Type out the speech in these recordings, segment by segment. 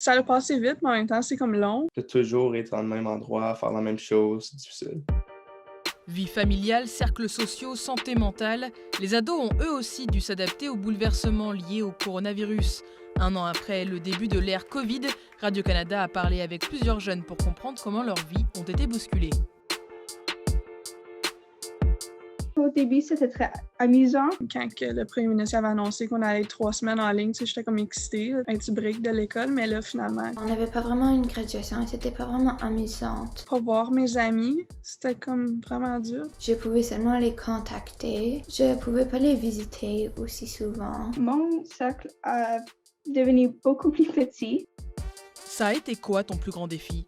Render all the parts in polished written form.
Ça a passé vite, mais en même temps, c'est comme long. De toujours être dans le même endroit, faire la même chose, c'est difficile. Vie familiale, cercles sociaux, santé mentale, les ados ont eux aussi dû s'adapter aux bouleversements liés au coronavirus. 1 an après le début de l'ère Covid, Radio-Canada a parlé avec plusieurs jeunes pour comprendre comment leurs vies ont été bousculées. Au début, c'était très amusant. Quand que le premier ministre avait annoncé qu'on allait être 3 semaines en ligne, j'étais comme excitée, un petit break de l'école, mais là, finalement, On n'avait pas vraiment une graduation et c'était pas vraiment amusante. pas voir mes amis, c'était comme vraiment dur. Je pouvais seulement les contacter. Je pouvais pas les visiter aussi souvent. Mon cercle a devenu beaucoup plus petit. Ça a été quoi ton plus grand défi?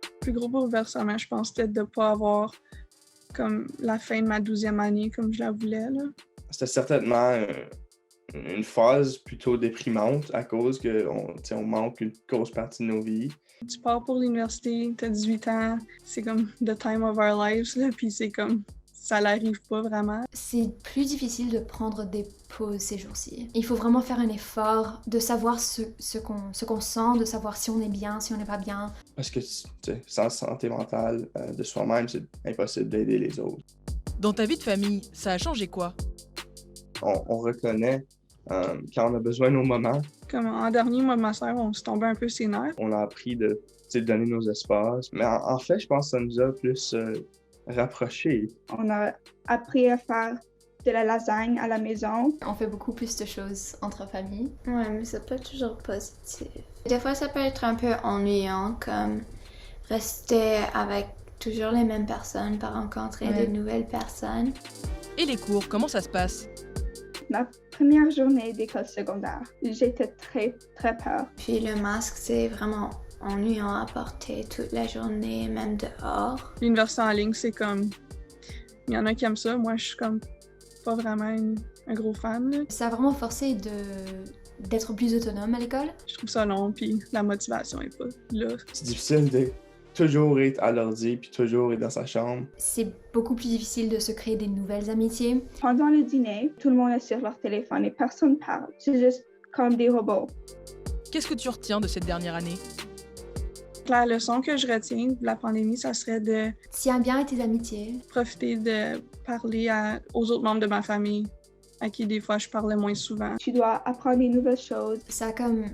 Le plus gros bouleversement, je pense, c'était de ne pas avoir comme la fin de ma 12e année comme je la voulais, là. C'était certainement une phase plutôt déprimante à cause qu'on manque une grosse partie de nos vies. Tu pars pour l'université, t'as 18 ans, c'est comme the time of our lives, là, puis c'est comme ça n'arrive pas vraiment. C'est plus difficile de prendre des pauses ces jours-ci. Il faut vraiment faire un effort de savoir ce qu'on sent, de savoir si on est bien, si on n'est pas bien. Parce que sans santé mentale de soi-même, c'est impossible d'aider les autres. Dans ta vie de famille, ça a changé quoi? On reconnaît quand on a besoin de nos moments. Comme en dernier, moi et ma sœur, on se tombait un peu ses nerfs. On a appris de donner nos espaces. Mais en fait, je pense que ça nous a plus rapprochés. On a appris à faire de la lasagne à la maison. On fait beaucoup plus de choses entre familles. Ouais, mais c'est pas toujours positif. Des fois, ça peut être un peu ennuyant, comme rester avec toujours les mêmes personnes, pas rencontrer de nouvelles personnes. Et les cours, comment ça se passe? Ma première journée d'école secondaire, j'étais très, très peur. Puis le masque, c'est vraiment ennuyant à porter toute la journée, même dehors. L'université en ligne, c'est comme... Il y en a qui aiment ça, moi je suis comme pas vraiment un gros fan, là. Ça a vraiment forcé d'être plus autonome à l'école. Je trouve ça long, puis la motivation est pas là. C'est difficile de toujours être à l'ordi puis toujours être dans sa chambre. C'est beaucoup plus difficile de se créer des nouvelles amitiés. Pendant le dîner, tout le monde est sur leur téléphone et personne parle. C'est juste comme des robots. Qu'est-ce que tu retiens de cette dernière année? La leçon que je retiens de la pandémie, ça serait de Tiens bien à tes amitiés. profiter de parler aux autres membres de ma famille, à qui des fois je parlais moins souvent. Tu dois apprendre des nouvelles choses. Ça a comme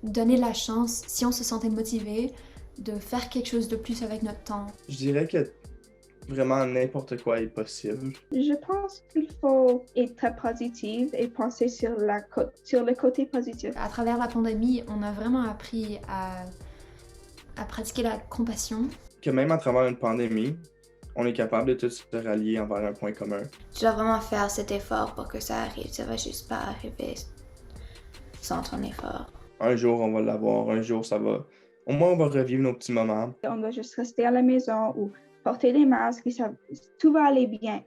donné la chance, si on se sentait motivé, de faire quelque chose de plus avec notre temps. Je dirais que vraiment n'importe quoi est possible. Je pense qu'il faut être très positif et penser sur le côté positif. À travers la pandémie, on a vraiment appris à pratiquer la compassion. Que même à travers une pandémie, on est capable de tous se rallier envers un point commun. Tu dois vraiment faire cet effort pour que ça arrive. Ça va juste pas arriver sans ton effort. Un jour, on va l'avoir. Un jour, ça va... Au moins, on va revivre nos petits moments. On doit juste rester à la maison ou porter des masques et tout va aller bien.